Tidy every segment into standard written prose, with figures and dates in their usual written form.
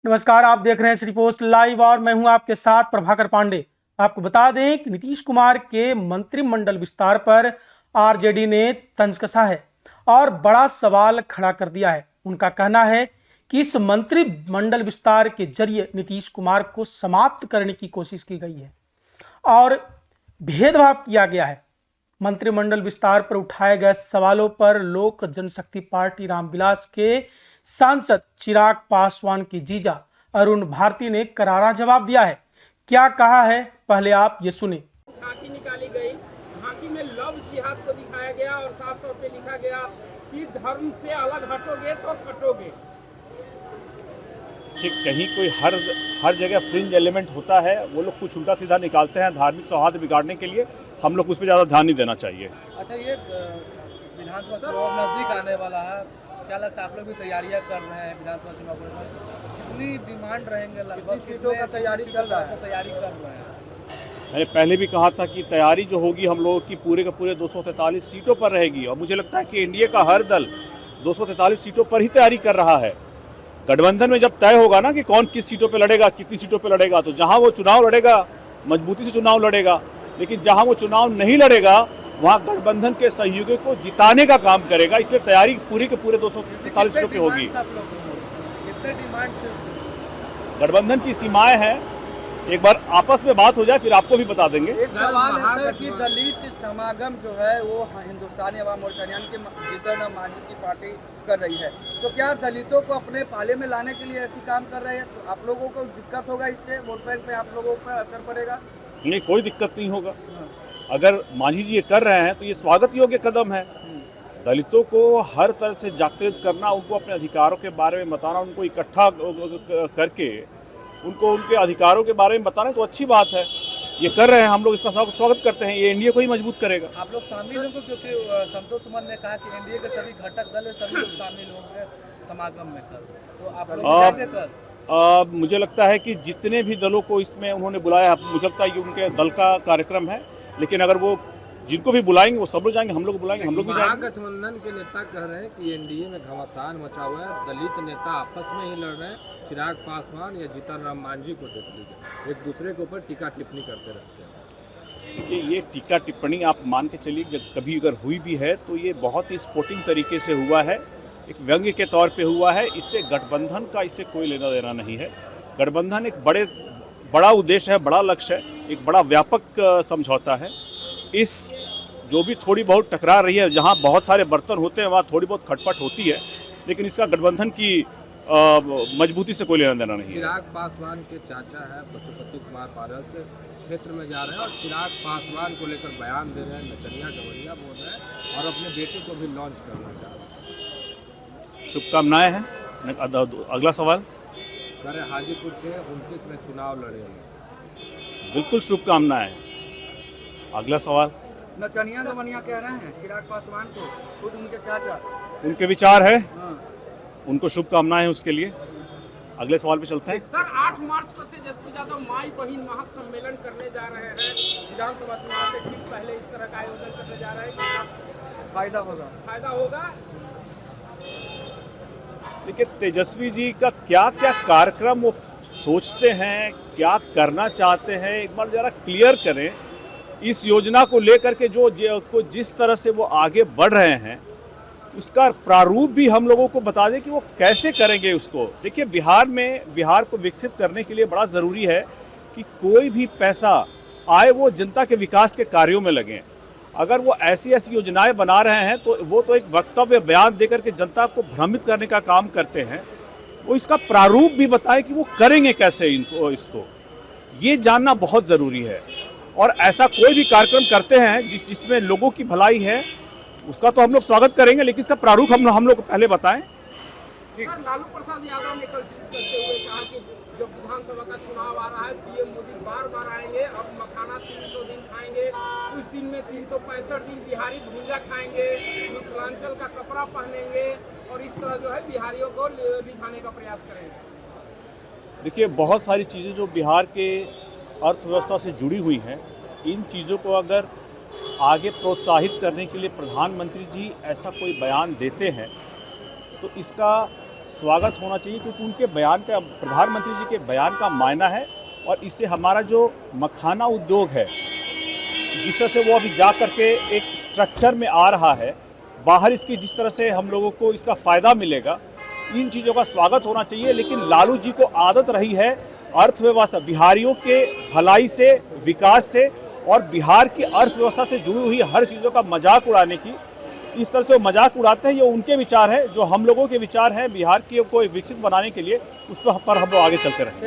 नमस्कार, आप देख रहे हैं सिटी पोस्ट लाइव और मैं हूं आपके साथ प्रभाकर पांडे। आपको बता दें कि नीतीश कुमार के मंत्रिमंडल विस्तार पर आरजेडी ने तंज कसा है और बड़ा सवाल खड़ा कर दिया है। उनका कहना है कि इस मंत्रिमंडल विस्तार के जरिए नीतीश कुमार को समाप्त करने की कोशिश की गई है और भेदभाव किया गया है। मंत्रिमंडल विस्तार पर उठाए गए सवालों पर लोक जनशक्ति पार्टी रामविलास के सांसद चिराग पासवान की जीजा अरुण भारती ने करारा जवाब दिया है। क्या कहा है, पहले आप ये सुने। झांकी निकाली गई, झांकी में लव जिहाद को दिखाया गया और साफ तौर पे लिखा गया कि धर्म से अलग हटोगे तो कटोगे। कि कहीं कोई हर जगह फ्रिंज एलिमेंट होता है, वो लोग कुछ उल्टा सीधा निकालते हैं धार्मिक सौहार्द बिगाड़ने के लिए। हम लोग उस पर ज़्यादा ध्यान नहीं देना चाहिए। अच्छा, ये विधानसभा चुनाव नज़दीक आने वाला है, क्या लगता है आप लोग भी तैयारियां कर रहे हैं विधानसभा चुनाव को? कितनी डिमांड रहेंगे? लगभग सीटों का तैयारी चल रहा है, तैयारी कर रहे हैं। मैंने पहले भी कहा था कि तैयारी जो होगी हम लोगों की पूरे के पूरे 243 सीटों पर रहेगी और मुझे लगता है कि एनडीए का हर दल 243 सीटों पर ही तैयारी कर रहा है। गठबंधन में जब तय होगा ना कि कौन किस सीटों पे लड़ेगा, कितनी सीटों पे लड़ेगा, तो जहां वो चुनाव लड़ेगा मजबूती से चुनाव लड़ेगा, लेकिन जहां वो चुनाव नहीं लड़ेगा वहां गठबंधन के सहयोगियों को जिताने का काम करेगा। इसलिए तैयारी पूरी के पूरे 243 सीटों की होगी। गठबंधन की सीमाएं हैं, एक बार आपस में बात हो जाए फिर आपको भी बता देंगे। एक सवाल है कि दलित समागम जो है वो हिंदुस्तानी अवाम मोर्चा यानी कि जीतन राम मांझी की पार्टी कर रही है, तो क्या दलितों को अपने पाले में लाने के लिए ऐसी काम कर रहे हैं? तो आप लोगों को दिक्कत होगा, इससे वोट बैंक पे आप लोगों पर असर पड़ेगा? नहीं, कोई दिक्कत नहीं होगा। अगर मांझी जी ये कर रहे हैं तो ये स्वागत योग्य कदम है। दलितों को हर तरह से जागृत करना, उनको अपने अधिकारों के बारे में बताना, उनको इकट्ठा करके उनको उनके अधिकारों के बारे में बताना तो अच्छी बात है। ये कर रहे हैं, हम लोग इसका स्वागत करते हैं। ये एनडीए को ही मजबूत करेगा। आप लोग शामिल होंगे क्योंकि संतोष सुमन ने कहा कि एनडीए के सभी घटक दल सभी लोग शामिल होंगे समागम में कल, तो आप लोग जाएंगे कल? मुझे लगता है कि जितने भी दलों को इसमें उन्होंने बुलाया, मुझे लगता है कि उनके दल का कार्यक्रम है, लेकिन अगर वो जिनको भी बुलाएंगे वो सब लोग जाएंगे, हम लोग बुलाएंगे, हम लोग भी जाएंगे। गठबंधन के नेता कह रहे हैं कि एनडीए में घमासान मचा हुआ है, दलित नेता आपस में ही लड़ रहे हैं, चिराग पासवान या जीतन राम मांझी को देख लीजिए, एक दूसरे के ऊपर टीका टिप्पणी करते रहते हैं। देखिए, ये टीका टिप्पणी आप मान के चलिए जब कभी अगर हुई भी है तो ये बहुत ही स्पोर्टिंग तरीके से हुआ है, एक व्यंग्य के तौर पे हुआ है। इससे गठबंधन का इससे कोई लेना देना नहीं है। गठबंधन एक बड़ा उद्देश्य है, बड़ा लक्ष्य है, एक बड़ा व्यापक समझौता है। इस जो भी थोड़ी बहुत टकरार रही है, जहाँ बहुत सारे बर्तन होते हैं वहाँ थोड़ी बहुत खटपट होती है, लेकिन इसका गठबंधन की मजबूती से कोई लेना देना नहीं है। चिराग पासवान के चाचा है पशुपति कुमार पारस क्षेत्र में जा रहे हैं और चिराग पासवान को लेकर बयान दे रहे हैं, नचनिया गवैया बोल रहे हैं और अपने बेटे को भी लॉन्च करना चाह रहे हैं। शुभकामनाएं हैं। अगला सवाल कह रहे हाजीपुर से 29 में चुनाव लड़ेंगे। बिल्कुल शुभकामनाएं। अगला सवाल नचनिया गवैया कह रहे हैं चिराग पासवान को, खुद उनके चाचा, उनके विचार है, उनको शुभकामनाएं हैं उसके लिए। अगले सवाल पे चलते हैं। सर, 8 मार्च को तेजस्वी यादव माई बहिन महासम्मेलन करने जा रहे हैं। विधानसभा चुनाव से ठीक पहले इस तरह का आयोजन करने जा रहे हैं, फायदा होगा। देखिए, तेजस्वी जी का क्या क्या कार्यक्रम वो सोचते हैं, क्या करना चाहते हैं, एक बार जरा क्लियर करें। इस योजना को लेकर के जिस तरह से वो आगे बढ़ रहे हैं उसका प्रारूप भी हम लोगों को बता दें कि वो कैसे करेंगे उसको। देखिए, बिहार को विकसित करने के लिए बड़ा ज़रूरी है कि कोई भी पैसा आए वो जनता के विकास के कार्यों में लगे। अगर वो ऐसी योजनाएं बना रहे हैं तो वो तो एक वक्तव्य बयान देकर के जनता को भ्रमित करने का काम करते हैं। वो इसका प्रारूप भी बताएं कि वो करेंगे कैसे इसको, ये जानना बहुत ज़रूरी है। और ऐसा कोई भी कार्यक्रम करते हैं जिसमें लोगों की भलाई है, उसका तो हम लोग स्वागत करेंगे, लेकिन इसका प्रारूप हम लोग पहले बताएं। सर, लालू प्रसाद यादव ने कल ट्वीट करते हुए कहा कि जब विधानसभा का चुनाव आ रहा है पीएम मोदी बार आएंगे, अब मखाना 300 दिन खाएंगे, उस दिन में 365 दिन बिहारी भूंजा खाएंगे, मिथिलांचल का कपड़ा पहनेंगे और इस तरह जो है बिहारियों को रिझाने का प्रयास करेंगे। देखिए, बहुत सारी चीज़ें जो बिहार के अर्थव्यवस्था से जुड़ी हुई हैं, इन चीज़ों को अगर आगे प्रोत्साहित करने के लिए प्रधानमंत्री जी ऐसा कोई बयान देते हैं तो इसका स्वागत होना चाहिए, क्योंकि उनके बयान का, प्रधानमंत्री जी के बयान का मायना है। और इससे हमारा जो मखाना उद्योग है, जिस तरह से वो अभी जा करके एक स्ट्रक्चर में आ रहा है, बाहर इसकी जिस तरह से हम लोगों को इसका फ़ायदा मिलेगा, इन चीज़ों का स्वागत होना चाहिए। लेकिन लालू जी को आदत रही है अर्थव्यवस्था, बिहारियों के भलाई से, विकास से और बिहार की अर्थव्यवस्था से जुड़ी हुई हर चीज़ों का मजाक उड़ाने की। इस तरह से वो मजाक उड़ाते हैं। ये उनके विचार हैं, जो हम लोगों के विचार हैं बिहार की को विकसित बनाने के लिए, उस पर हम लोग आगे चलते रहें।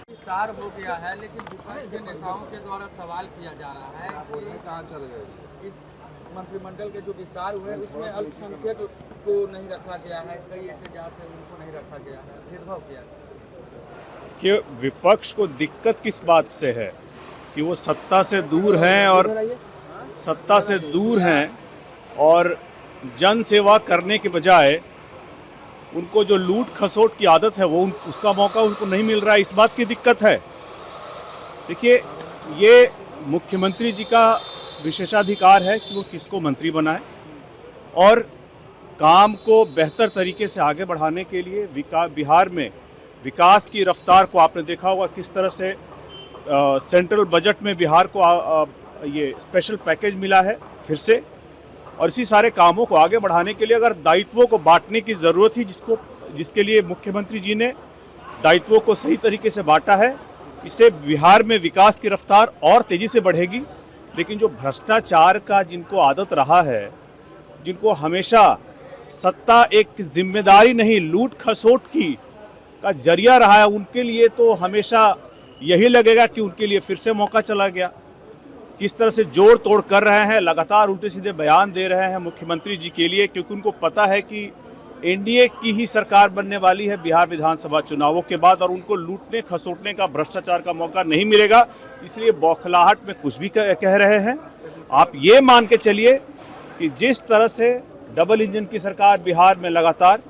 विस्तार हो गया है, लेकिन विपक्ष के नेताओं के द्वारा सवाल किया जा रहा है कि कहाँ चल गए? इस मंत्रिमंडल के जो विस्तार हुए उसमें अल्पसंख्यक को नहीं रखा गया है, कई ऐसे जात हैं उनको नहीं रखा गया है, भेदभाव किया गया। कि विपक्ष को दिक्कत किस बात से है कि वो सत्ता से दूर हैं और जन सेवा करने के बजाय उनको जो लूट खसोट की आदत है वो उसका मौका उनको नहीं मिल रहा है, इस बात की दिक्कत है। देखिए, ये मुख्यमंत्री जी का विशेषाधिकार है कि वो किसको मंत्री बनाए, और काम को बेहतर तरीके से आगे बढ़ाने के लिए बिहार में विकास की रफ्तार को आपने देखा होगा किस तरह से सेंट्रल बजट में बिहार को ये स्पेशल पैकेज मिला है फिर से। और इसी सारे कामों को आगे बढ़ाने के लिए अगर दायित्वों को बांटने की ज़रूरत थी, जिसके लिए मुख्यमंत्री जी ने दायित्वों को सही तरीके से बांटा है, इससे बिहार में विकास की रफ्तार और तेज़ी से बढ़ेगी। लेकिन जो भ्रष्टाचार का जिनको आदत रहा है, जिनको हमेशा सत्ता एक जिम्मेदारी नहीं लूट खसोट की का जरिया रहा है, उनके लिए तो हमेशा यही लगेगा कि उनके लिए फिर से मौका चला गया। किस तरह से जोड़ तोड़ कर रहे हैं, लगातार उल्टे सीधे बयान दे रहे हैं मुख्यमंत्री जी के लिए, क्योंकि उनको पता है कि एनडीए की ही सरकार बनने वाली है बिहार विधानसभा चुनावों के बाद, और उनको लूटने खसोटने का, भ्रष्टाचार का मौका नहीं मिलेगा। इसलिए बौखलाहट में कुछ भी कह रहे हैं। आप ये मान के चलिए कि जिस तरह से डबल इंजन की सरकार बिहार में लगातार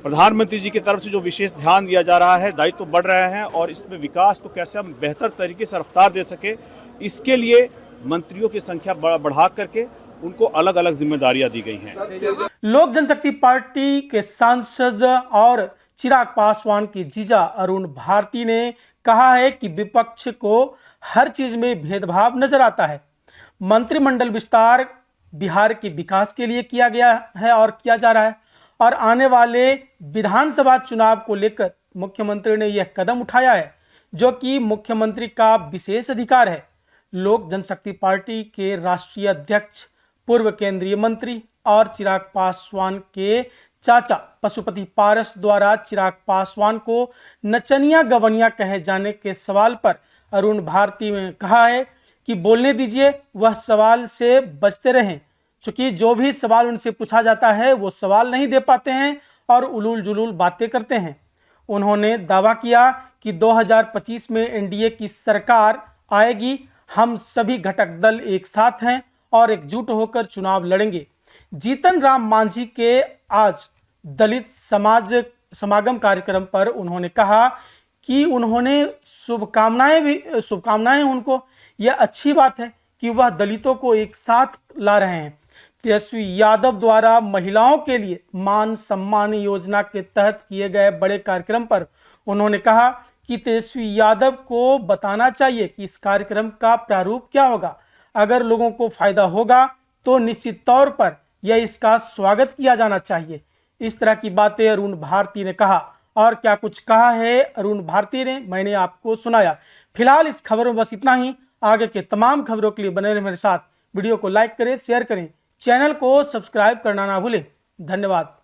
प्रधानमंत्री जी की तरफ से जो विशेष ध्यान दिया जा रहा है, दायित्व बढ़ रहे हैं, और इसमें विकास को कैसे हम बेहतर तरीके से रफ्तार दे सके, इसके लिए मंत्रियों की संख्या बढ़ा करके उनको अलग अलग जिम्मेदारियां दी गई हैं। लोक जनशक्ति पार्टी के सांसद और चिराग पासवान की जीजा अरुण भारती ने कहा है कि विपक्ष को हर चीज में भेदभाव नजर आता है। मंत्रिमंडल विस्तार बिहार के विकास के लिए किया गया है और किया जा रहा है, और आने वाले विधानसभा चुनाव को लेकर मुख्यमंत्री ने यह कदम उठाया है, जो कि मुख्यमंत्री का विशेष अधिकार है। लोक जनशक्ति पार्टी के राष्ट्रीय अध्यक्ष, पूर्व केंद्रीय मंत्री और चिराग पासवान के चाचा पशुपति पारस द्वारा चिराग पासवान को नचनिया गवनिया कहे जाने के सवाल पर अरुण भारती ने कहा है कि बोलने दीजिए, वह सवाल से बचते रहें, क्योंकि जो भी सवाल उनसे पूछा जाता है वो सवाल नहीं दे पाते हैं और उलूल जुलूल बातें करते हैं। उन्होंने दावा किया कि 2025 में एनडीए की सरकार आएगी, हम सभी घटक दल एक साथ हैं और एकजुट होकर चुनाव लड़ेंगे। जीतन राम मांझी के आज दलित समागम कार्यक्रम पर उन्होंने कहा कि उन्होंने शुभकामनाएं उनको, यह अच्छी बात है कि वह दलितों को एक साथ ला रहे हैं। तेजस्वी यादव द्वारा महिलाओं के लिए मान सम्मान योजना के तहत किए गए बड़े कार्यक्रम पर उन्होंने कहा कि तेजस्वी यादव को बताना चाहिए कि इस कार्यक्रम का प्रारूप क्या होगा। अगर लोगों को फायदा होगा तो निश्चित तौर पर यह इसका स्वागत किया जाना चाहिए। इस तरह की बातें अरुण भारती ने कहा, और क्या कुछ कहा है अरुण भारती ने मैंने आपको सुनाया। फिलहाल इस खबर में बस इतना ही। आगे के तमाम खबरों के लिए बने रहें मेरे साथ। वीडियो को लाइक करें, शेयर करें, चैनल को सब्सक्राइब करना ना भूलें। धन्यवाद।